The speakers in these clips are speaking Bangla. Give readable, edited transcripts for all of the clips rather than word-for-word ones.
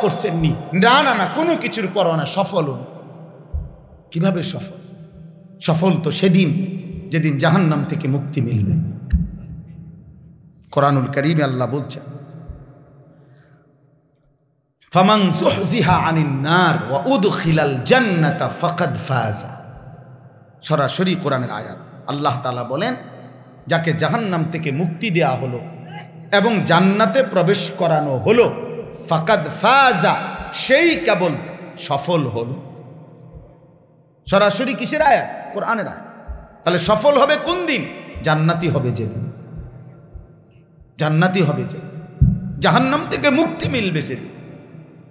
করছেননি, না না না, কোনো কিছুর পরোয়া না, সফল হন। কিভাবে সফল? সফল তো সেদিন যেদিন জাহান্নাম থেকে মুক্তি মিলবে। কোরআনুল কারীমে আল্লাহ বলছেন, ফামান যুহজিহা আনিন নার ওয়া উদখিলাল জান্নাতা ফাকাদ ফাযা। সরাসরি কোরআনের আয়াত। আল্লাহ তাআলা বলেন, যাকে জাহান্নাম থেকে মুক্তি দেয়া হলো এবং জান্নাতে প্রবেশ করানো হলো, ফাকাদ ফাযা, সেই কেবল সফল হলো। সরাসরি কিসের আয়াত? কোরআনের আয়াত। তাহলে সফল হবে কোন দিন? জান্নাতি হবে যেদিন, জান্নাতি হবে যেদিন, জাহান্নাম থেকে মুক্তি মিলবে সেদিন,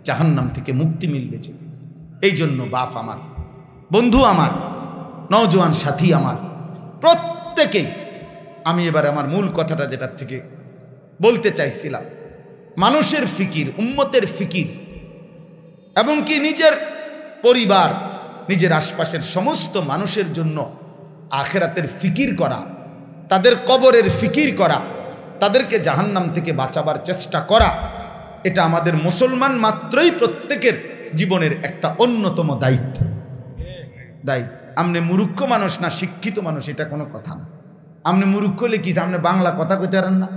জাহান্নাম থেকে মুক্তি মিলবে যেদিন। এই জন্য বাপ আমার, বন্ধু আমার, নওজোয়ান সাথী আমার, প্রত্যেকেই, আমি এবার আমার মূল কথাটা যেটার থেকে বলতে চাইছিলাম, মানুষের ফিকির, উম্মতের ফিকির, এবং কি নিজের পরিবার, নিজের আশপাশের সমস্ত মানুষের জন্য আখিরাতের ফিকির করা, তাদের কবরের ফিকির করা, তাদেরকে জাহান্নাম থেকে বাঁচাবার চেষ্টা করা, এটা আমাদের মুসলমান মাত্রই প্রত্যেকের জীবনের একটা অন্যতম দায়িত্ব। আপনি মূর্খ মানুষ না শিক্ষিত মানুষ, এটা কোনো কথা না। আপনি মূর্খ হলে কি আপনি বাংলা কথা কইতে পারেন না?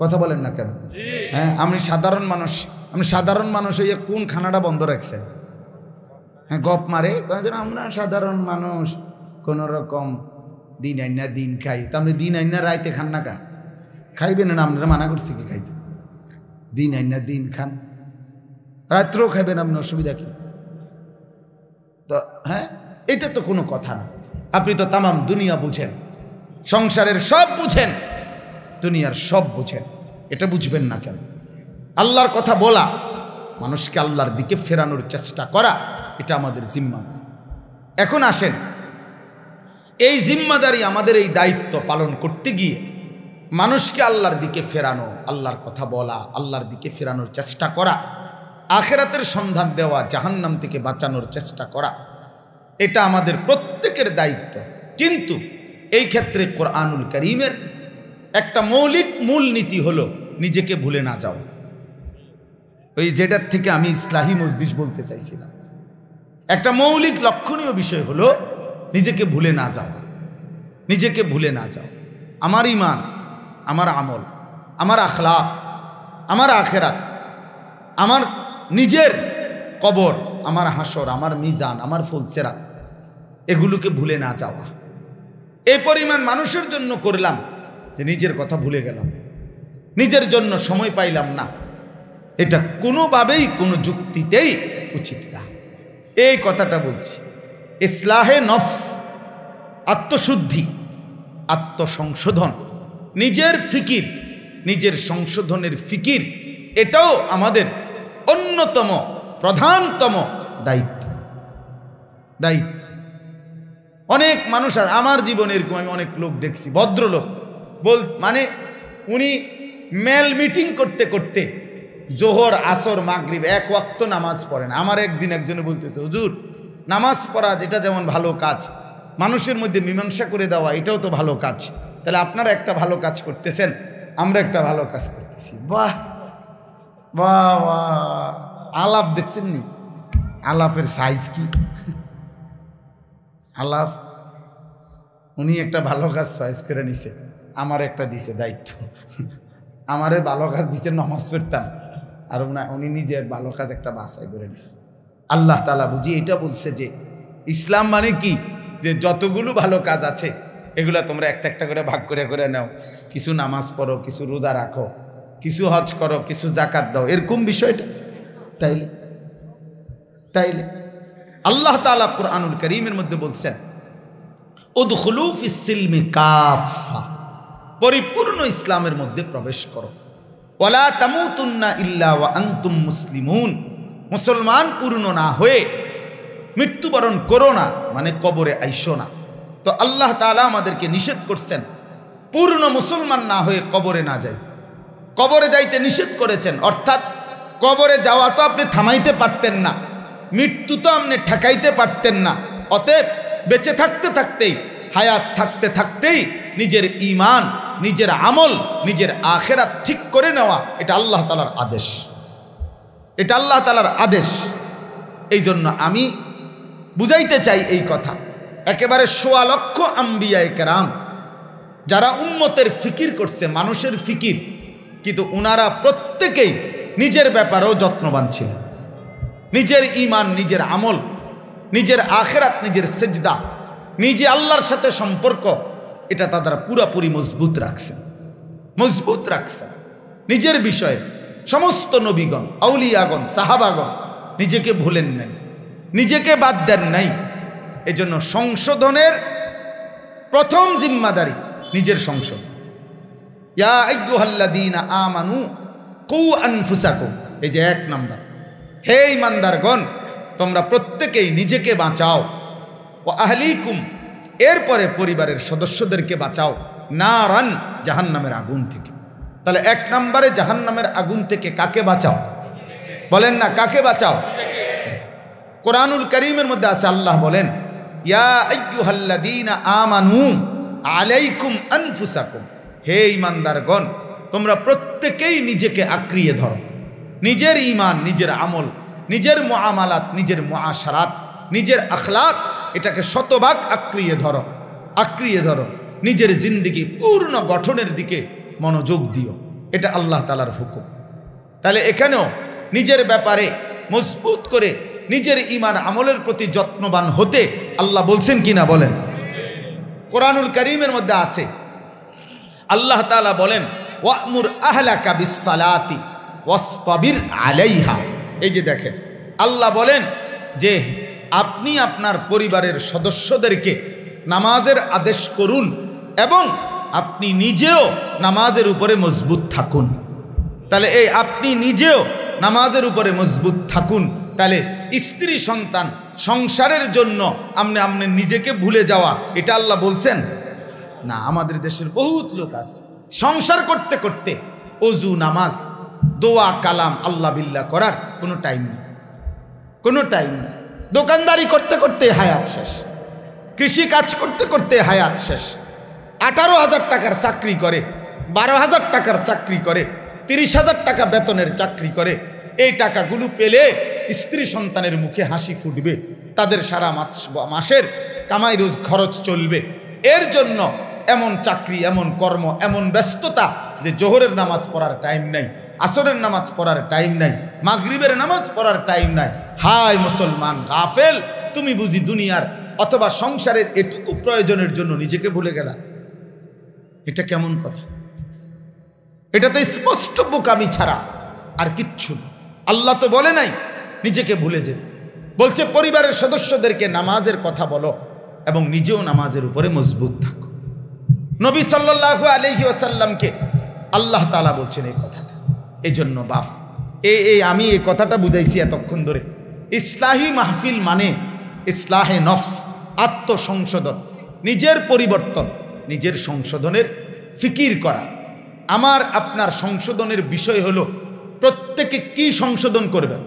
কথা বলেন না কেন? হ্যাঁ, আপনি সাধারণ মানুষ, আপনি সাধারণ মানুষ হইয়া কোন খানাটা বন্ধ রাখছেন? হ্যাঁ, গপ মারে, আমরা সাধারণ মানুষ, কোন রকম দিন আইনা দিন খাই। তো আপনি দিন আইনা রাইতে খান না কা? খাইবেন না? আপনারা মানা করছি কি খাইতে? দিন আইনা দিন খান, রাত্রেও খাইবেন, আপনি অসুবিধা কি? তো হ্যাঁ, এটা তো কোনো কথা না। আপনি তো তামাম দুনিয়া বুঝেন, সংসারের সব বুঝেন, দুনিয়ার সব বুঝেন, এটা বুঝবেন না কেন? আল্লাহর কথা বলা, মানুষকে আল্লাহর দিকে ফেরানোর চেষ্টা করা, এটা আমাদের জিম্মাদারি। এখন আসেন, এই জিম্মাদারি, আমাদের এই দায়িত্ব পালন করতে গিয়ে মানুষকে আল্লাহর দিকে ফেরানো, আল্লাহর কথা বলা, আল্লাহর দিকে ফেরানোর চেষ্টা করা, আখিরাতের সন্ধান দেওয়া, জাহান্নাম থেকে বাঁচানোর চেষ্টা করা, এটা আমাদের প্রত্যেকের দায়িত্ব। কিন্তু এই ক্ষেত্রে কোরআনুল কারীমের একটা মৌলিক মূলনীতি হলো নিজেকে ভুলে না যাও। ওই যেটার থেকে আমি ইসলাহি মজলিস বলতে চাইছিলাম, একটা মৌলিক লক্ষণীয় বিষয় হলো নিজেকে ভুলে না যাওয়া। নিজেকে ভুলে না যাও। আমার ঈমান, আমার আমল, আমার আখলাক, আমার আখিরাত, আমার নিজের কবর, আমার হাসর, আমার মিজান, আমার ফুলসেরাত, এগুলোকে ভুলে না যাওয়া। এই পরিমাণ মানুষের জন্য করলাম যে নিজের কথা ভুলে গেলাম, নিজের জন্য সময় পাইলাম না, এটা কোনোভাবেই কোনো যুক্তিতেই উচিত না। এই কথাটা বলছি। ইসলাহে নফস, আত্মশুদ্ধি, আত্মসংশোধন, নিজের ফিকির, নিজের সংশোধনের ফিকির, এটাও আমাদের অন্যতম প্রধানতম দায়িত্ব। দায়িত্ব। অনেক মানুষ, আমার জীবনে এরকম আমি অনেক লোক দেখছি, ভদ্রলোক মানে উনি মেল মিটিং করতে করতে জোহর, আসর, মাগরিব এক ওয়াক্ত নামাজ পড়েন। আমার একদিন একজনে বলতেছে, হুজুর, নামাজ পড়া যেটা যেমন ভালো কাজ, মানুষের মধ্যে মীমাংসা করে দেওয়া, এটাও তো ভালো কাজ। তাহলে আপনারা একটা ভালো কাজ করতেছেন, আমরা একটা ভালো কাজ করতেছি। বাহ বাহ বাহ! আলাপ দেখছেন নি? আলাপের সাইজ কি! আলাপ, উনি একটা ভালো কাজ চয়েস করে নিছে, আমার একটা দিছে দায়িত্ব। আমারে ভালো কাজ দিছে, নামাজ পড়তাম, আর উনি নিজের ভালো কাজ একটা বাছাই করে নিছে। আল্লাহ তাআলা বুঝি এটা বলছে যে ইসলাম মানে কি, যে যতগুলো ভালো কাজ আছে এগুলা তোমরা একটা একটা করে ভাগ করে করে নাও। কিছু নামাজ পড়ো, কিছু রোজা রাখো, কিছু হজ করো, কিছু যাকাত দাও, এরকম বিষয়টা। তাইলে তাইলে আল্লাহ তাআলা কুরআনুল কারীমের মধ্যে বলছেন, উদখুলু ফিস সিলমি কাফা, পরিপূর্ণ ইসলামের মধ্যে প্রবেশ করো। ওয়ালা তামুতুন্না ইল্লা ওয়া আনতুম মুসলিমুন, মুসলমান পূর্ণ না হয়ে মৃত্যুবরণ করো না, মানে কবরে আইসো না। তো আল্লাহ তাআলা আমাদেরকে নিষেধ করছেন পূর্ণ মুসলমান না হয়ে কবরে না যাইতে। কবরে যাইতে নিষেধ করেছেন, অর্থাৎ কবরে যাওয়া তো আপনি থামাইতে পারতেন না, মৃত্যু তো আপনি ঠেকাইতে পারতেন না। অতএব বেঁচে থাকতে থাকতেই, হায়াত থাকতে থাকতেই নিজের ঈমান, নিজের আমল, নিজের আখিরাত ঠিক করে নেওয়া, এটা আল্লাহ তাআলার আদেশ। এটা আল্লাহ তাআলার আদেশ। এই জন্য আমি বুঝাইতে চাই এই কথা, একেবারে ১৬ লক্ষ আম্বিয়ায়ে কেরাম যারা উম্মতের ফিকির করছে, মানুষের ফিকির, কিন্তু উনারা প্রত্যেকেই নিজের ব্যাপারেও যত্নবান ছিলেন। নিজের ঈমান, নিজের আমল, নিজের আখিরাত, নিজের সিজদা, নিজে আল্লাহর সাথে সম্পর্ক, এটা তারা পুরাপুরি মজবুত রাখছেন, মজবুত রাখছেন। নিজের বিষয়ে সমস্ত নবীগণ, আউলিয়াগণ, সাহাবাগণ নিজেকে ভুলেন নাই, নিজেকে বাদ দেন নাই। এজন্য সংশোধনের প্রথম জিম্মাদারি নিজের সংশোধন। ইয়া আইয়ুহাল্লাযীনা আমানু কু আনফুসাকুম, এই যে ১ নাম্বার, হে ঈমানদারগণ তোমরা প্রত্যেকেই নিজেকে বাঁচাও, ওয়া আহলিকুম, এরপরে পরিবারের সদস্যদেরকে বাঁচাও, নারান, জাহান্নামের আগুন থেকে। তাহলে ১ নম্বরে জাহান্নামের আগুন থেকে কাকে বাঁচাও? বলেন না, কাকে বাঁচাও? কোরআনুল কারীমের মধ্যে আছে, আল্লাহ বলেন ইয়া আইয়ুহাল্লাযীনা আমানু আলাইকুম আনফুসাকুম, হে ঈমানদারগণ তোমরা প্রত্যেকেই নিজেকে আঁকড়িয়ে ধরো, নিজের ঈমান, নিজের আমল, নিজের মুআমালাত, নিজের মুআশারাত, নিজের আখলাক, এটাকে শতভাগ আঁকড়িয়ে ধরো, আঁকড়িয়ে ধরো। নিজের জিন্দেগি পূর্ণ গঠনের দিকে মনোযোগ দিও, এটা আল্লাহ তাআলার হুকুম। তাহলে এখানেও নিজের ব্যাপারে মজবুত করে নিজের ঈমান আমলের প্রতি যত্নবান হতে আল্লাহ বলছেন কিনা বলেন? কোরআনুল কারীমের মধ্যে আছে, আল্লাহ তাআলা বলেন ওয়া'মুর আহলাকা বিস-সালাতি ওয়াসতাবির আলাইহা। এই যে দেখেন, আল্লাহ বলেন যে আপনি আপনার পরিবারের সদস্যদেরকে নামাজের আদেশ করুন এবং আপনি নিজেও নামাজের উপরে মজবুত থাকুন। তাহলে এই আপনি নিজেও নামাজের উপরে মজবুত থাকুন, তাহলে স্ত্রী, সন্তান, সংসারের জন্য আপনি নিজেকে ভুলে যাওয়া, এটা আল্লাহ বলছেন না। আমাদের দেশের বহুত লোক আছে সংসার করতে করতে ওযু, নামাজ, দোয়া, কালাম, আল্লাহ বিল্লাহ করার কোনো টাইম নেই, কোনো টাইম নেই। দোকানদারি করতে করতে হায়াত শেষ, কৃষি কাজ করতে করতে হায়াত শেষ। 18,000 টাকার চাকরি করে, 12,000 টাকার চাকরি করে, 30,000 টাকা বেতনের চাকরি করে। এই টাকাগুলো পেলে স্ত্রী সন্তানের মুখে হাসি ফুটবে, তাদের সারা মাসের কামাই রোজ খরচ চলবে। এর জন্য এমন চাকরি, এমন কর্ম, এমন ব্যস্ততা যে জোহরের নামাজ পড়ার টাইম নাই, আসরের নামাজ পড়ার টাইম নাই, মাগরিবের নামাজ পড়ার টাইম নাই। হায় মুসলমান গাফেল, তুমি বুঝি দুনিয়ার অথবা সংসারের এটুকু প্রয়োজনের জন্য নিজেকে ভুলে গেলা? এটা কেমন কথা? এটা তো স্পষ্ট বোকামি ছাড়া আর কিচ্ছু না। আল্লাহ তো বলে নাই নিজেকে ভুলে যেতে, বলছে পরিবারের সদস্যদেরকে নামাজের কথা বলো এবং নিজেও নামাজের উপরে মজবুত থাকো। নবী সাল্লাল্লাহু আলাইহি ওয়াসাল্লামকে আল্লাহ তাআলা বলছেন এই কথাটা। এই জন্য বাপ, আমি এই কথাটা বুঝাইছি এতক্ষণ ধরে। ইসলাহি মাহফিল মানে ইসলাহে নফস, আত্মসংশোধন, নিজের পরিবর্তন, নিজের সংশোধনের ফিকির করা। আমার আপনার সংশোধনের বিষয় হলো প্রত্যেকে কি সংশোধন করবেন।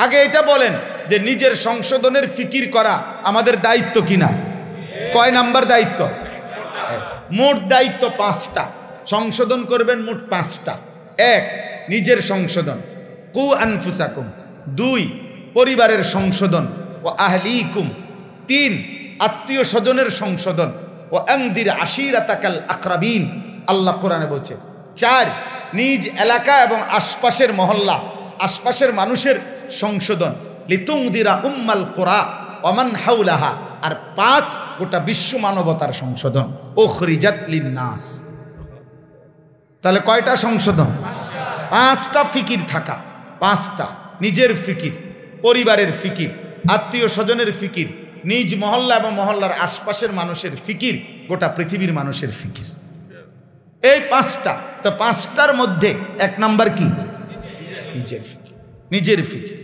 আগে এটা বলেন যে নিজের সংশোধনের ফিকির করা আমাদের দায়িত্ব কিনা? কয় নাম্বার দায়িত্ব? মোট দায়িত্ব 5টা। সংশোধন করবেন মোট 5টা। 1, নিজের সংশোধন, কু আনফুসাকুম। 2, পরিবারের সংশোধন, ও আহলিকুম। 3, আত্মীয় স্বজনের সংশোধন, ও আনদির আশিরাতাকাল আকরাবিন, আল্লাহ কোরআনে বলছে। 4, নিজ এলাকা এবং আশপাশের মহল্লা, আশপাশের মানুষের সংশোধন, লিতুনদিরা উম্মাল কুরা ওয়ামান হাওলাহা। আর 5, গোটা বিশ্ব মানবতার সংশোধন, উখরিজাত লিন্নাস। তাহলে কয়টা সংশোধন? 5টা ফিকির থাকা। 5টা, নিজের ফিকির, পরিবারের ফিকির, আত্মীয় স্বজনের ফিকির, নিজ মহল্লা এবং মহল্লার আশপাশের মানুষের ফিকির, গোটা পৃথিবীর মানুষের ফিকির। এই 5টা। তো 5টার মধ্যে 1 নাম্বার কি? নিজের ফিকির, নিজের ফিকির,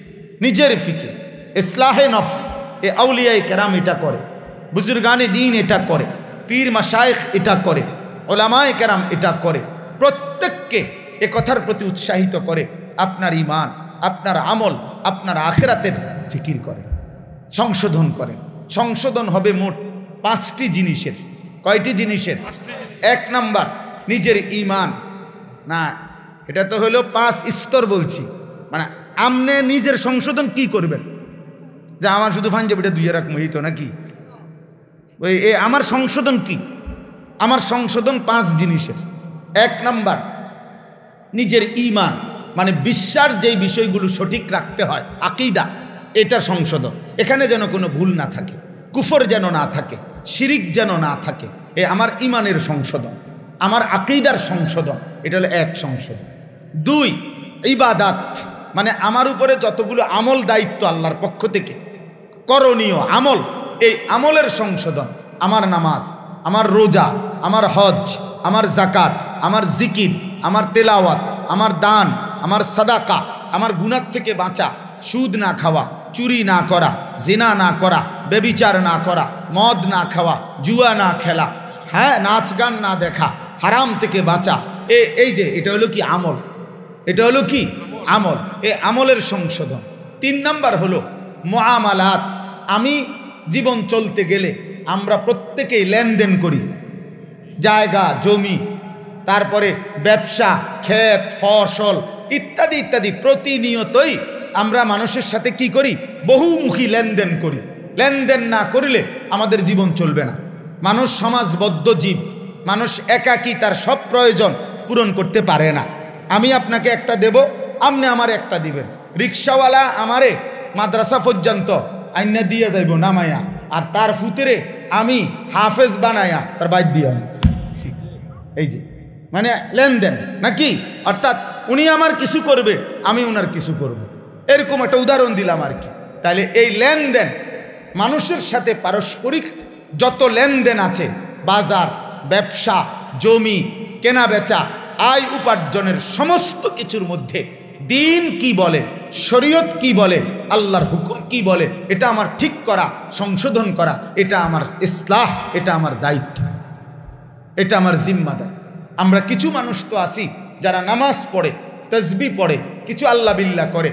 নিজের ফিকির। ইসলাহে নফস, এ আউলিয়ায়ে কেরাম এটা করে, বুজুর্গানে দ্বীন এটা করে, পীর মাশায়েখ এটা করে, ওলামায়ে কেরাম এটা করে। প্রত্যেককে এ কথার প্রতি উৎসাহিত করে আপনার ঈমান, আপনার আমল, আপনার আখিরাতের ফিকির করে, সংশোধন করে। সংশোধন হবে মোট 5টি জিনিসের। কয়টি জিনিসের? 1 নাম্বার নিজের ঈমান। না, এটা তো হলো 5 স্তর বলছি, মানে আমনে নিজের সংশোধন কি করবেন? যে আমার শুধু পাঞ্জাবিটা দুইয়ে রাখবো এই তো নাকি? ওই আমার সংশোধন কি? আমার সংশোধন 5 জিনিসের। 1 নাম্বার, নিজের ঈমান মানে বিশ্বাস যেই বিষয়গুলো সঠিক রাখতে হয়, আকীদা, এটা সংশোধন। এখানে যেন কোনো ভুল না থাকে, কুফর যেন না থাকে, শিরিক যেন না থাকে। আমার ঈমানের সংশোধন, আমার আকীদার সংশোধন, এটা হলো 1 সংশোধন। 2, ইবাদাত মানে আমার উপরে যতগুলো আমল দায়িত্ব আল্লাহর পক্ষ থেকে করণীয় আমল, এই আমলের সংশোধন। আমার নামাজ, আমার রোজা, আমার হজ, আমার যাকাত, আমার জিকির, আমার তেলাওয়াত, আমার দান, আমার সাদাকা, আমার গুনাহ থেকে বাঁচা, সুদ না খাওয়া, চুরি না করা, জিনা না করা, ব্যভিচার না করা, মদ না খাওয়া, জুয়া না খেলা, হ্যাঁ, নাচ গান না দেখা, হারাম থেকে বাঁচা। এই যে এটা হলো কি আমল, এটা হলো কি আমল, এই আমলের সংশোধন। 3 নাম্বার হলো মুআমালাত। আমি জীবন চলতে গেলে আমরা প্রত্যেকেই লেনদেন করি, জায়গা জমি, তারপরে ব্যবসা, ক্ষেত ফসল ইত্যাদি ইত্যাদি। প্রতিনিয়তই আমরা মানুষের সাথে কি করি? বহুমুখী লেনদেন করি। লেনদেন না করলে আমাদের জীবন চলবে না। মানুষ সমাজবদ্ধ জীব, মানুষ একাকী তার সব প্রয়োজন পূরণ করতে পারে না। আমি আপনাকে একটা দেব, আপনি আমার একটা দিবেন। রিক্সাওয়ালা আমারে মাদ্রাসা পর্যন্ত আইনা দিয়ে যাইব নামাইয়া, আর তার ফুতেরে আমি হাফেজ বানাইয়া তার বাইর দিয়া। এই যে মানে লেনদেন নাকি? অর্থাৎ উনি আমার কিছু করবে, আমি উনার কিছু করব, এরকম একটা উদাহরণ দিলাম আর কি। তাহলে এই লেনদেন মানুষের সাথে পারস্পরিক যত লেনদেন আছে, বাজার, ব্যবসা, জমি কেনা বেচা, আয় উপার্জনের সমস্ত কিছুর মধ্যে দিন কি বলে, শরীয়ত কি বলে, আল্লাহর হুকুম কি বলে, এটা আমার ঠিক করা, সংশোধন করা, এটা আমার ইসলাহ, এটা আমার দায়িত্ব, এটা আমার জিম্মাদার। আমরা কিছু মানুষ তো আছি যারা নামাজ পড়ে, তাসবিহ পড়ে, কিছু আল্লাহ বিল্লাহ করে,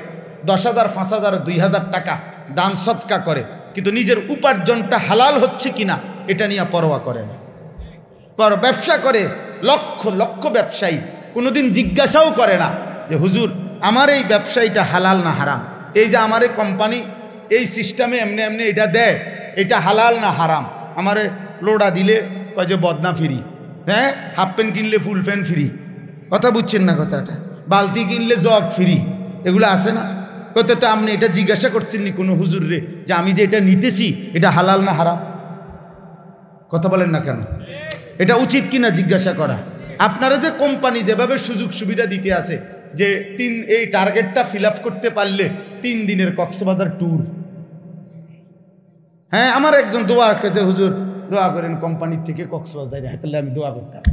10,000 5,000 2,000 টাকা দান সদকা করে, কিন্তু নিজের উপার্জনটা হালাল হচ্ছে কিনা এটা নিয়ে পরোয়া করে না। ব্যবসা করে লক্ষ লক্ষ ব্যবসায়ী, কোনোদিন জিজ্ঞাসাও করে না যে হুজুর আমার এই ব্যবসায়ীটা হালাল না হারাম, এই যে আমার কোম্পানি এই সিস্টেমে এমনি এমনি এটা দেয়, এটা হালাল না হারাম। আমারে লোডা দিলে কয় যে বদনা ফ্রি, হ্যাঁ, হাফ প্যান্ট কিনলে ফুল প্যান্ট ফ্রি, কথা বুঝছেন না কথাটা, বালতি কিনলে জগ ফ্রি, এগুলো আছে না? কত তো আপনি এটা জিজ্ঞাসা করছেন নি কোনো হুজুর রে যে আমি যে এটা নিতেছি এটা হালাল না হারাম? কথা বলেন না কেন? এটা উচিত কিনা জিজ্ঞাসা করা? আপনারা যে কোম্পানি যেভাবে সুযোগ সুবিধা দিতে আছে যে এই টার্গেটটা ফিল আপ করতে পারলে 3 দিনের কক্সবাজার ট্যুর। হ্যাঁ, আমার একজন দোয়া করেছে, হুজুর দোয়া করেন কোম্পানির থেকে কক্সবাজার যায়, তাহলে আমি দোয়া করতাম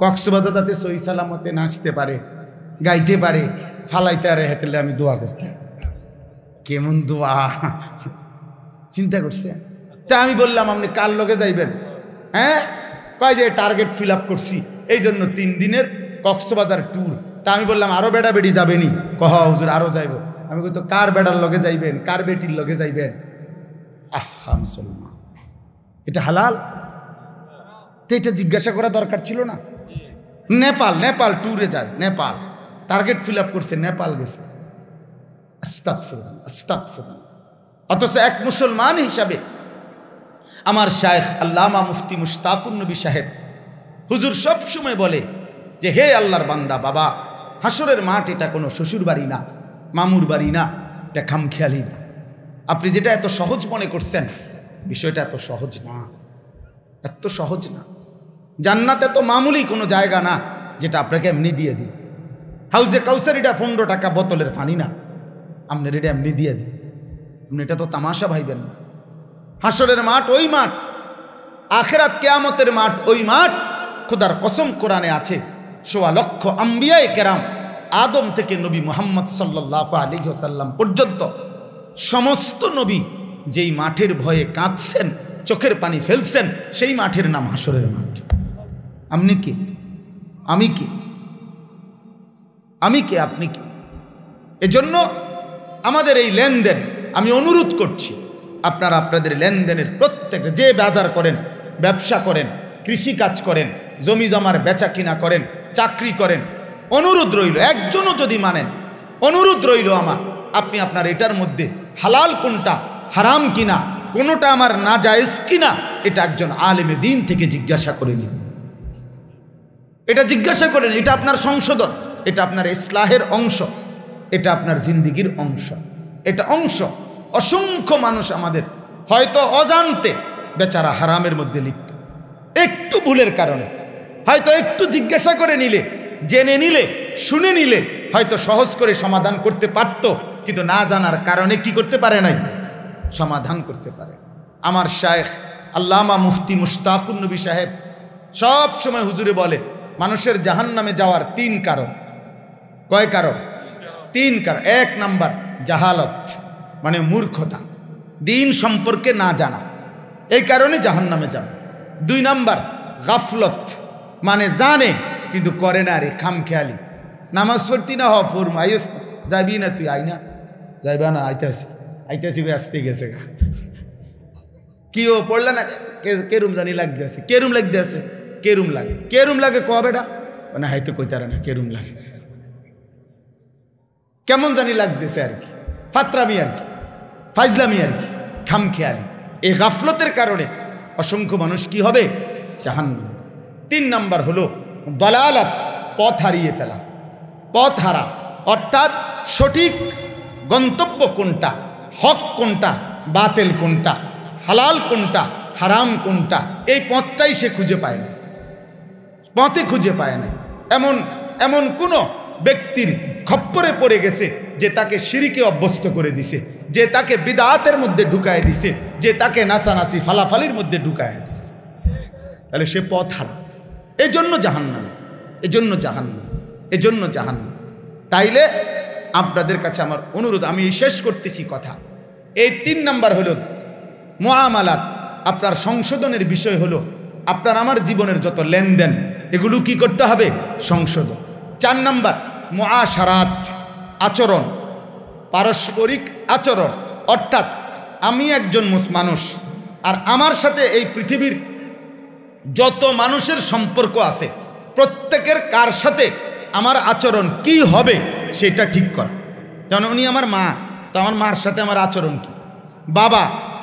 কক্সবাজার যাতে সহি সালামতে নাচতে পারে, গাইতে পারে, ফালাইতে পারে, তাহলে আমি দোয়া করতাম। কেমন দোয়া চিন্তা করছে? তা আমি বললাম আপনি কার লগে যাইবেন? হ্যাঁ, কয় যে টার্গেট ফিল আপ করছি এই জন্য 3 দিনের কক্সবাজার ট্যুর। তা আমি বললাম আরো বেড়া বেড়ি যাবেনি? কহ হুজুর আরো যাইব। আমি কই তো কার বেড়ার লগে যাইবেন, কার বেটির লগে যাইবেন? আহা মুসলমান, এটা হালাল? তো এটা জিজ্ঞাসা করা দরকার ছিল না? নেপাল ট্যুরে যায়, নেপাল টার্গেট ফিল আপ করছে, নেপাল গেছে। আস্তাগফিরুল্লাহ, আস্তাগফিরুল্লাহ। অথচ এক মুসলমান হিসাবে আমার শায়েখ আল্লামা মুফতি মুশতাকুন নবী সাহেব হুজুর সব সময় বলে যে হে আল্লাহর বান্দা, বাবা হাসরের মাঠ এটা কোনো শ্বশুর বাড়ি না, মামুর বাড়ি না, এটা খামখেয়ালি না। আপনি যেটা এত সহজ মনে করছেন, বিষয়টা এত সহজ না, এত সহজ না। জান্নাত এত মামুলি কোনো জায়গা না যেটা আপনাকে এমনি দিয়ে দিই। হাউজে কাউসার এটা 15 টাকা বোতলের পানি না, আপনার এটা এমনি দিয়ে দিই। আপনি এটা তো তামাশা ভাইবেন না। হাসরের মাঠ ওই মাঠ, আখিরাত কিয়ামতের মাঠ ওই মাঠ। খোদার কসম কোরআনে আছে, 1.25 লক্ষ আম্বিয়ায়ে কেরাম আদম থেকে নবী মুহাম্মদ সাল্লাল্লাহু আলাইহি ওয়াসাল্লাম পর্যন্ত সমস্ত নবী যেই মাঠের ভয়ে কাঁদছেন, চোখের পানি ফেলছেন, সেই মাঠের নাম হাসরের মাঠ। আপনি কি? আমি কি? আমি কি? আপনি কি? এজন্য আমাদের এই লেনদেন, আমি অনুরোধ করছি আপনারা আপনাদের লেনদেনের প্রত্যেক, যে বাজার করেন, ব্যবসা করেন, কৃষি কাজ করেন, জমি জমার বেচা কিনা করেন, চাকরি করেন, অনুরোধ রইল একজনও যদি মানেন অনুরোধ রইল আমার, আপনি আপনার এটার মধ্যে হালাল কোনটা হারাম কিনা, কোনোটা আমার না জায়েজ কিনা, এটা একজন আলেমে দিন থেকে জিজ্ঞাসা করে নিন। এটা জিজ্ঞাসা করেন, এটা আপনার সংশোধন, এটা আপনার ইসলাহের অংশ, এটা আপনার জিন্দিগির অংশ, এটা অংশ। অসংখ্য মানুষ আমাদের হয়তো অজান্তে বেচারা হারামের মধ্যে লিপ্ত, একটু ভুলের কারণে, হয়তো একটু জিজ্ঞাসা করে নিলে, জেনে নিলে, শুনে নিলে হয়তো সহজ করে সমাধান করতে পারত, কিন্তু না জানার কারণে কি করতে পারে নাই, সমাধান করতে পারে। আমার শায়েখ আল্লামা মুফতি মুশতাকুন নবী সাহেব সব সময় হুজুরে বলে, মানুষের জাহান্নামে যাওয়ার 3 কারণ। কয় কারণ? 3 কারণ। 1 নাম্বার জাহালত, মানে মূর্খতা, দিন সম্পর্কে না জানা, এই কারণে জাহান্নামে যাবে। 2 নাম্বার গাফলত, মানে জানে কিন্তু করে না, রে খামখেয়ালি, নামাজ পড়তি না, ফরম আইস যাবি না, তুই আই না, যাইবা না, আইতাছি আসতে গেছে গা, কি ও পড়লে না, কেরুম জানি লাগতে আছে, কেরুম লাগতে আছে, কেরুম লাগে, কেরুম লাগে কবেটা, মানে হাইতে কইতারা না, কেরুম লাগে, কেমন জানি লাগতেছে আর কি, ফাতরামি আর কি, ফাইজলামি আর কি, খামখেয়ালি। এই গাফলতের কারণে অসংখ্য মানুষ কি হবে, জাহান্নামে। 3 নাম্বার হলো দালালাত, পথ হারিয়ে ফেলা, পথ হারা, অর্থাৎ সঠিক গন্তব্য কোনটা, হক কোনটা, বাতিল কোনটা, হালাল কোনটা, হারাম কোনটা, এই পথটাই সে খুঁজে পায় না, পথে খুঁজে পায় না। এমন কোন ব্যক্তির খপ্পরে পড়ে গেছে যে তাকে শিরিকে অভ্যস্ত করে দিছে, যে তাকে বিদআতের মধ্যে ঢুকায় দিছে, যে তাকে নাসানাসি ফালাফালির মধ্যে ঢুকায় দিছে, তাহলে সে পথ হারা। এই জন্য জাহান্নাম, এজন্য জাহান্নাম, এজন্য জাহান্নাম। তাইলে আপনাদের কাছে আমার অনুরোধ, আমি শেষ করতেছি কথা, এই 3 নাম্বার হলো মুআমালাত, আপনার সংশোধনের বিষয় হলো আপনার আমার জীবনের যত লেনদেন, এগুলো কি করতে হবে, সংশোধন। 4 নাম্বার মুআশারাত, আচরণ, পারস্পরিক আচরণ, অর্থাৎ আমি একজন মানুষ, আর আমার সাথে এই পৃথিবীর যত মানুষের সম্পর্ক আছে, প্রত্যেকের কার সাথে আমার আচরণ কি হবে সেটা ঠিক করা। যেমন উনি আমার মা, তো আমার মার সাথে আমার আচরণ কি,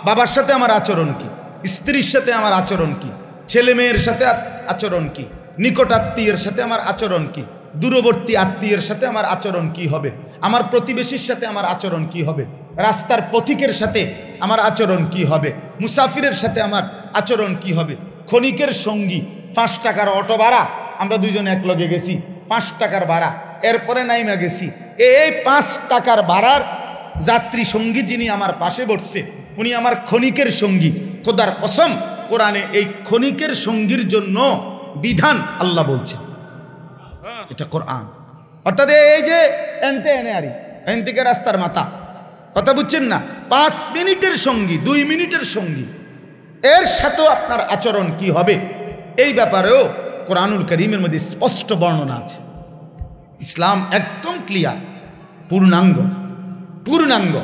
বাবার সাথে আমার আচরণ কি, স্ত্রীর সাথে আমার আচরণ কি, ছেলে মেয়ের সাথে আচরণ কি, নিকট আত্মীয়ের সাথে আমার আচরণ কি, দূরবর্তী আত্মীয়ের সাথে আমার আচরণ কি হবে, আমার প্রতিবেশীর সাথে আমার আচরণ কি হবে, রাস্তার পথিকের সাথে আমার আচরণ কি হবে, মুসাফিরের সাথে আমার আচরণ কি হবে, ক্ষণিকের সঙ্গী, 5 টাকার অটো ভাড়া, আমরা দুইজন এক লগে গেছি, 5 টাকার ভাড়া, এরপরে নাইমা গেছি, এই 5 টাকার ভাড়ার যাত্রী সঙ্গী যিনি আমার পাশে বসছে, উনি আমার ক্ষণিকের সঙ্গী। খোদার কসম, কোরআনে এই ক্ষণিকের সঙ্গীর জন্য বিধান আল্লাহ বলছে, এটা কোরআন। অর্থাৎ এই যে এনতে এনে আরি এন থেকে রাস্তার মাথা, কথা বুঝছেন না, 5 মিনিটের সঙ্গী, 2 মিনিটের সঙ্গী, এর সাথেও আপনার আচরণ কি হবে, এই ব্যাপারেও কোরআনুল কারীমের মধ্যে স্পষ্ট বর্ণনা আছে। ইসলাম একদম ক্লিয়ার, পূর্ণাঙ্গ।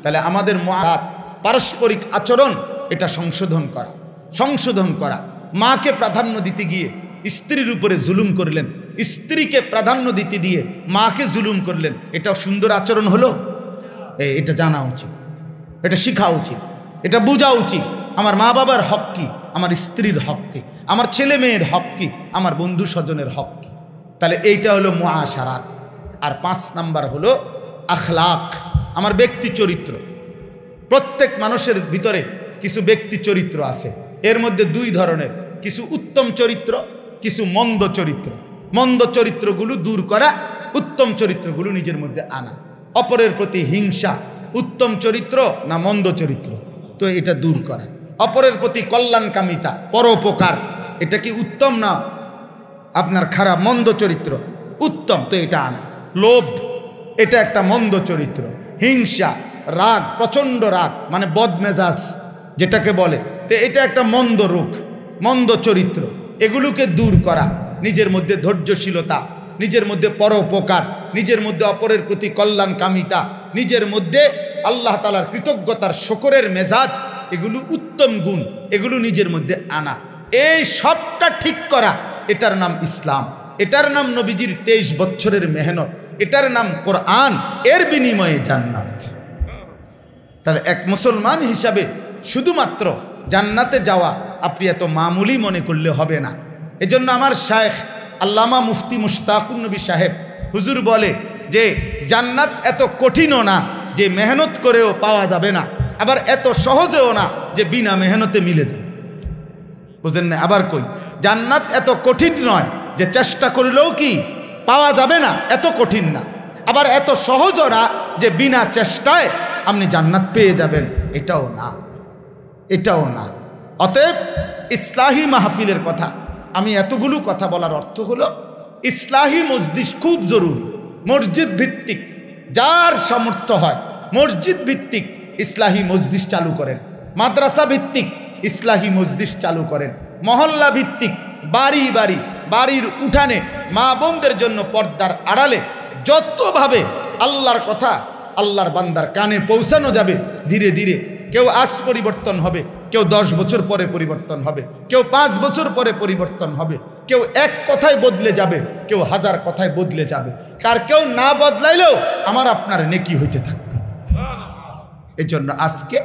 তাহলে আমাদের মুআমালাত, পারস্পরিক আচরণ, এটা সংশোধন করা। মাকে প্রাধান্য দিতে গিয়ে স্ত্রীর উপরে জুলুম করলেন, স্ত্রীকে প্রাধান্য দিতে দিয়ে মাকে জুলুম করলেন, এটা সুন্দর আচরণ হলো? এটা জানা উচিত, এটা শেখা উচিত, এটা বোঝা উচিত। আমার মা বাবার হক কি, আমার স্ত্রীর হক কি, আমার ছেলে মেয়ের হক কি, আমার বন্ধু স্বজনের হক কি। তাহলে এইটা হলো মুআশারাত। আর 5 নাম্বার হলো আখলাক, আমার ব্যক্তি চরিত্র। প্রত্যেক মানুষের ভিতরে কিছু ব্যক্তি চরিত্র আছে, এর মধ্যে 2 ধরনের, কিছু উত্তম চরিত্র, কিছু মন্দ চরিত্র। মন্দ চরিত্রগুলো দূর করা, উত্তম চরিত্রগুলো নিজের মধ্যে আনা। অপরের প্রতি হিংসা উত্তম চরিত্র না মন্দ চরিত্র? তো এটা দূর করা। অপরের প্রতি কল্যাণকামিতা, পরোপকার, এটা কি উত্তম না আপনার খারাপ, মন্দ চরিত্র? উত্তম, তো এটা আনা। লোভ, এটা একটা মন্দ চরিত্র। হিংসা, রাগ, প্রচণ্ড রাগ, মানে বদমেজাজ যেটাকে বলে, তো এটা একটা মন্দ রূপ, মন্দ চরিত্র। এগুলোকে দূর করা, নিজের মধ্যে ধৈর্যশীলতা, নিজের মধ্যে পরোপকার, নিজের মধ্যে অপরের প্রতি কল্যাণকামিতা, নিজের মধ্যে আল্লাহ তাআলার কৃতজ্ঞতার শকরের মেজাজ, এগুলো উত্তম গুণ, এগুলো নিজের মধ্যে আনা। এই সবটা ঠিক করা, এটার নাম ইসলাম, এটার নাম নবীজির 23 বছরের মেহনত, এটার নাম কোরআন, এর বিনিময়ে জান্নাত। তাহলে এক মুসলমান হিসাবে শুধুমাত্র জান্নাতে যাওয়া আপনি এত মামুলি মনে করলে হবে না। এজন্য আমার শায়েখ আল্লামা মুফতি মুশতাকুন নবী সাহেব হুজুর বলে যে জান্নাত এত কঠিনও না যে মেহনত করেও পাওয়া যাবে না, আবার এত সহজেও না যে বিনা মেহনতে মিলে যাবে। বুঝেন না? আবার কই, জান্নাত এত কঠিন নয় যে চেষ্টা করলেও কি পাওয়া যাবে না, এত কঠিন না। আবার এত সহজও না যে বিনা চেষ্টায় আপনি জান্নাত পেয়ে যাবেন, এটাও না, এটাও না। অতএব ইসলাহি মাহফিলের কথা, আমি এতগুলো কথা বলার অর্থ হলো ইসলাহি মজলিস খুব জরুরি। মসজিদ ভিত্তিক যার সামর্থ্য হয় মসজিদ ভিত্তিক ইসলাহি মজলিস চালু করেন, মাদ্রাসা ভিত্তিক ইসলাহি মজলিস চালু করেন, মহল্লা ভিত্তিক বাড়ি বাড়ি বাড়ির উঠানে মা বোনদের জন্য পর্দার আড়ালে যতভাবে আল্লাহর কথা আল্লাহর বান্দার কানে পৌঁছানো যাবে ধীরে ধীরে, কেউ আজ পরিবর্তন হবে, কেউ 10 বছর পরে পরিবর্তন হবে, কেউ 5 বছর পরে পরিবর্তন হবে, কেউ এক কথায় বদলে যাবে, কেউ 1000 কথায় বদলে যাবে, কার কেউ না বদলাইলেও আমার আপনার নেকি হইতে থাকবে। এই জন্য আজকে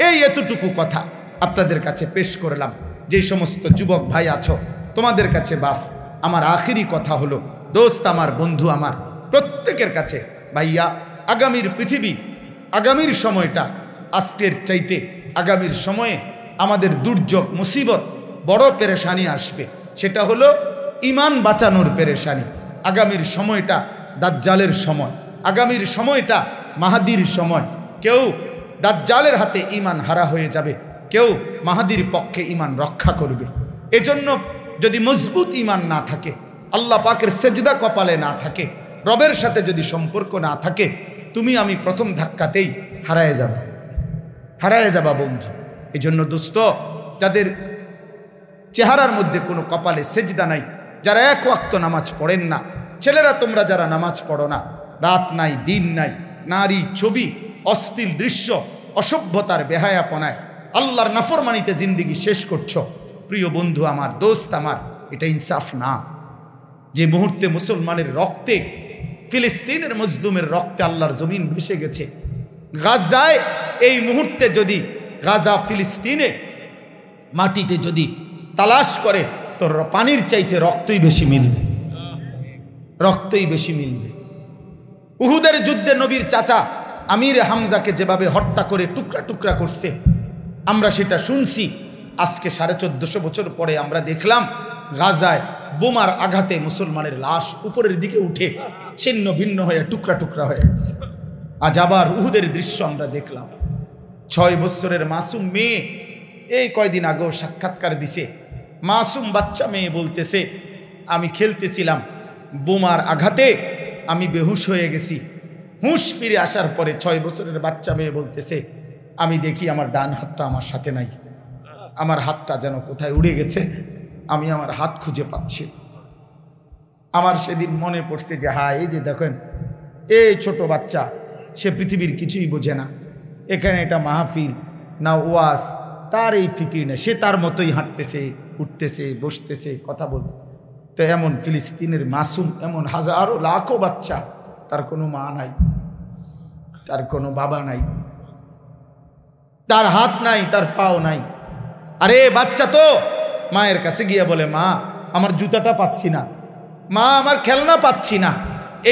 এই এতটুকু কথা আপনাদের কাছে পেশ করলাম। যে সমস্ত যুবক ভাই আছো তোমাদের কাছে বাপ আমার আখিরি কথা হলো, দোস্ত আমার, বন্ধু আমার, প্রত্যেকের কাছে ভাইয়া, আগামীর পৃথিবী, আগামীর সময়টা আজকের চাইতে আগামীর সময়ে আমাদের দুর্যোগ মুসিবত বড় পেরেশানি আসবে। সেটা হলো ইমান বাঁচানোর পেরেশানি। আগামীর সময়টা দাজ্জালের সময়, আগামীর সময়টা মাহাদির সময়। কেউ দাজ্জালের হাতে ইমান হারা হয়ে যাবে, কেউ মাহাদির পক্ষে ইমান রক্ষা করবে। এজন্য যদি মজবুত ইমান না থাকে, আল্লাহ পাকের সেজদা কপালে না থাকে, রবের সাথে যদি সম্পর্ক না থাকে, তুমি আমি প্রথম ধাক্কাতেই হারায় যাবা বন্ধু। এই জন্য দোস্ত, যাদের চেহারার মধ্যে কোনো কপালে সেজদা নাই, যারা এক ওয়াক্ত নামাজ পড়েন না, ছেলেরা তোমরা যারা নামাজ পড়ো না, রাত নাই দিন নাই, নারী ছবি, অশ্লীল দৃশ্য, অসভ্যতার বেহায়াপনায় আল্লাহর নাফরমানিতে জিন্দিগি শেষ করছো, প্রিয় বন্ধু আমার, দোস্ত আমার, এটা ইনসাফ না। যে মুহূর্তে মুসলমানের রক্তে, ফিলিস্তিনের মজলুমের রক্তে আল্লাহর জমিন ভেসে গেছে, গাজায় এই মুহূর্তে যদি গাজা ফিলিস্তিনে মাটিতে যদি তালাশ করে, তোর পানির চাইতে রক্তই বেশি মিলবে, রক্তই বেশি মিলবে। উহুদের যুদ্ধে নবীর চাচা আমির হামজাকে যেভাবে হত্যা করে টুকরা টুকরা করছে, আমরা সেটা শুনছি। আজকে 1450 বছর পরে আমরা দেখলাম গাজায় বোমার আঘাতে মুসলমানের লাশ উপরের দিকে উঠে ছিন্ন ভিন্ন হয়ে টুকরা টুকরা হয়ে গেছে। আজ আবার উহুদের দৃশ্য আমরা দেখলাম। 6 বছরের মাসুম মেয়ে এই কয়দিন আগেও সাক্ষাৎকার দিছে, মাসুম বাচ্চা মেয়ে বলতেছে, আমি খেলতেছিলাম, বোমার আঘাতে আমি বেহুশ হয়ে গেছি। হুঁশ ফিরে আসার পরে 6 বছরের বাচ্চা মেয়ে বলতেছে, আমি দেখি আমার ডান হাতটা আমার সাথে নাই, আমার হাতটা যেন কোথায় উড়ে গেছে, আমি আমার হাত খুঁজে পাচ্ছি। আমার সেদিন মনে পড়ছে যে হ্যাঁ, এই যে দেখেন এই ছোট বাচ্চা, সে পৃথিবীর কিছুই বোঝে না, এখানে এটা মাহফিল না ওয়াজ, তার এই ফিকির নেই, সে তার মতোই হাঁটতেছে, উঠতেছে, বসতেছে, কথা বলতে। তো এমন ফিলিস্তিনের মাসুম, এমন হাজারো লাখো বাচ্চা, তার কোনো মা নাই, তার কোনো বাবা নাই, তার হাত নাই, তার পাও নাই। আরে বাচ্চা তো মায়ের কাছে গিয়ে বলে, মা আমার জুতাটা পাচ্ছি না, মা আমার খেলনা পাচ্ছি না।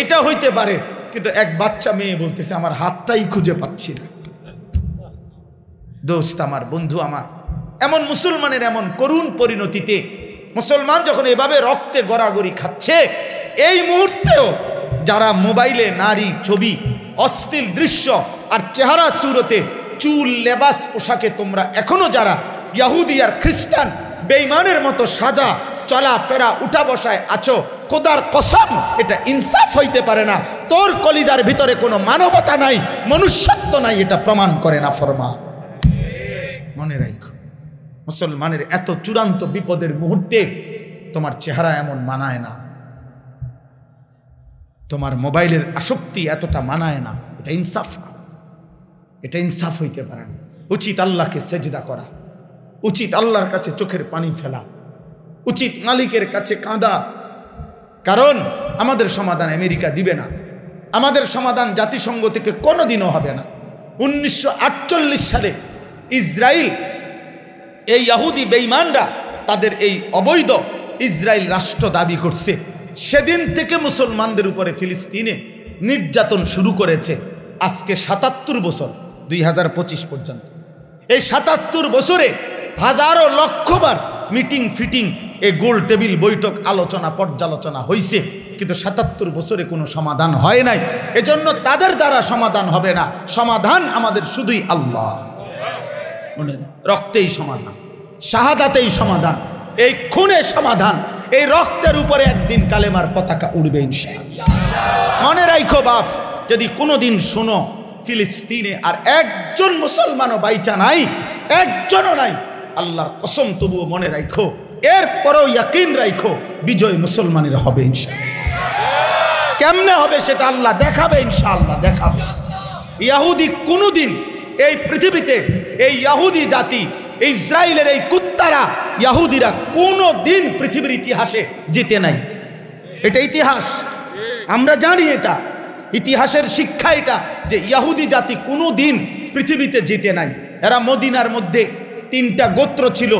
এটা হইতে পারে, কিন্তু এক বাচ্চা মেয়ে বলতেছে আমার হাতটাই খুঁজে পাচ্ছি না। দোস্ত আমার, বন্ধু আমার, এমন মুসলমানের এমন করুণ পরিণতিতে মুসলমান যখন এভাবে রক্তে গড়াগড়ি খাচ্ছে, এই মুহূর্তেও যারা মোবাইলে নারী ছবি, অশ্লীল দৃশ্য আর চেহারা সুরতে, চুল, লেবাস, পোশাকে তোমরা এখনো যারা ইহুদি আর খ্রিস্টান বেঈমানের মতো সাজা চলাফেরা উঠা বসায় আছো, খোদার কসম এটা ইনসাফ হইতে পারে না। তোর কলিজার ভিতরে কোনো মানবতা নাই, মনুষ্যত্ব নাই, এটা প্রমাণ করে না ফরমান। মনে রাখো, মুসলমানের এত চূড়ান্ত বিপদের মুহূর্তে তোমার চেহারা এমন মানায় না, তোমার মোবাইলের আসক্তি এতটা মানায় না, এটা ইনসাফ না, এটা ইনসাফ হইতে পারে না। উচিত আল্লাহকে সেজদা করা, উচিত আল্লাহর কাছে চোখের পানি ফেলা, উচিত মালিকের কাছে কাঁদা। কারণ আমাদের সমাধান আমেরিকা দিবে না, আমাদের সমাধান জাতিসংঘ থেকে কোনোদিনও হবে না। 1948 সালে ইসরায়েল, এই ইহুদি বেঈমানরা তাদের এই অবৈধ ইসরায়েল রাষ্ট্র দাবি করছে, সেদিন থেকে মুসলমানদের উপরে ফিলিস্তিনে নির্যাতন শুরু করেছে। আজকে 77 বছর, 2025 পর্যন্ত। এই 77 বছরে হাজারো লক্ষবার মিটিং ফিটিং, এই গোল টেবিল বৈঠক, আলোচনা পর্যালোচনা হয়েছে, কিন্তু 77 বছরে কোনো সমাধান হয় নাই। এজন্য তাদের দ্বারা সমাধান হবে না। সমাধান আমাদের শুধুই আল্লাহ। রক্তেই সমাধান, শাহাদাতেই সমাধান, এই খুনে সমাধান, এই রক্তের উপরে একদিন কালেমার পতাকা উড়বে ইনশাআল্লাহ। মনে রাখো বাপ, যদি কোনোদিন শোনো ফিলিস্তিনে আর একজন মুসলমানও বাইচা নাই, একজনও নাই, আল্লাহর কসম তবুও মনে রাখো, এরপরেও ইয়াকিন রাখো, বিজয় মুসলমানের হবে ইনশাআল্লাহ। কেমনে হবে সেটা আল্লাহ দেখাবে ইনশাআল্লাহ, দেখাবে। ইহুদি কোনোদিন এই পৃথিবীতে, এই ইহুদি জাতি, ইসরায়েলের এই কুত্তারা, ইহুদিরা কোনো দিন পৃথিবীর ইতিহাসে জিতে নাই। এটা ইতিহাস, আমরা জানি, এটা ইতিহাসের শিক্ষা এটা, যে ইহুদি জাতি কোনো দিন পৃথিবীতে জিতে নাই। এরা মদিনার মধ্যে 3টা গোত্র ছিল,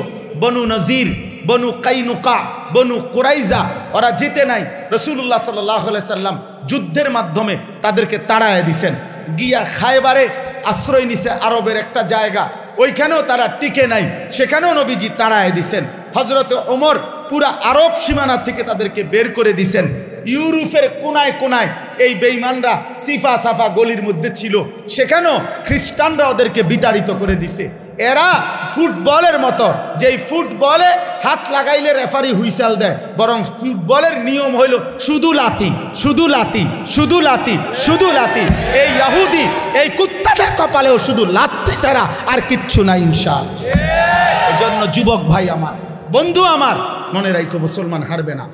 বনু নজির, বনু কাইনুকা, বনু কুরাইজা, ওরা জিতে নাই। রাসূলুল্লাহ সাল্লাল্লাহু আলাইহি সাল্লাম যুদ্ধের মাধ্যমে তাদেরকে তাড়ায় দিছেন। গিয়া খায়বারে আশ্রয় নিছে, আরবের একটা জায়গা, ওইখানেও তারা টিকে নাই, সেখানেও নবীজি তাড়ায় দিছেন। হযরত ওমর পুরা আরব সীমানা থেকে তাদেরকে বের করে দিছেন। ইউরোপের কোনায় কোনায় এই বেঈমানরা সিফা সাফা গলির মধ্যে ছিল, সেখানেও খ্রিস্টানরা ওদেরকে বিতাড়িত করে দিছে। এরা ফুটবলের মতো, যেই ফুটবলে হাত লাগাইলে রেফারি হুইসেল দেয়, বরং ফুটবলের নিয়ম হইল শুধু লাতি, শুধু লাতি, শুধু লাতি, শুধু লাতি। এই ইহুদি, এই কুত্তাদের কপালেও শুধু লাত্তি ছাড়া আর কিচ্ছু নাই ইনশাআল্লাহ। এজন্য যুবক ভাই আমার, বন্ধু আমার, মনে রাখো, মুসলমান হারবে না,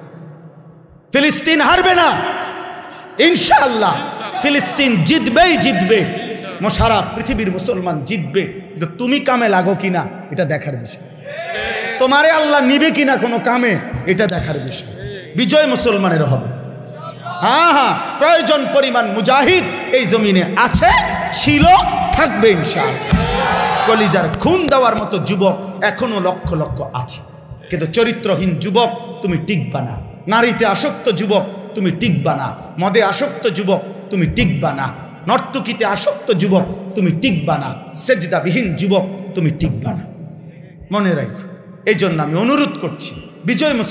ফিলিস্তিন হারবে না ইনশাআল্লাহ। ফিলিস্তিন জিতবেই জিতবে, সারা পৃথিবীর মুসলমান জিতবে। কিন্তু তুমি কামে লাগো কিনা এটা দেখার বিষয়, তোমারে আল্লাহ নিবে কিনা কোনো কামে এটা দেখার বিষয়। বিজয় মুসলমানের হবে। হ্যাঁ হ্যাঁ, প্রয়োজন পরিমাণ মুজাহিদ এই জমিনে আছে, ছিল, থাকবে ইনশাআল্লাহ। কলিজার খুন দেওয়ার মতো যুবক এখনো লক্ষ লক্ষ আছে, কিন্তু চরিত্রহীন যুবক তুমি টিকবা না। নারীতে আসক্ত যুবক তুমি টিকবা না। মদে আসক্ত যুবক তুমি টিকবা না। নর্তকীতে আসক্ত যুবক তুমি টিকবা না। সেজদাবিহীন যুবক তুমি টিকবা না। মনে রাখো, এই জন্য আমি অনুরোধ করছি, বিজয়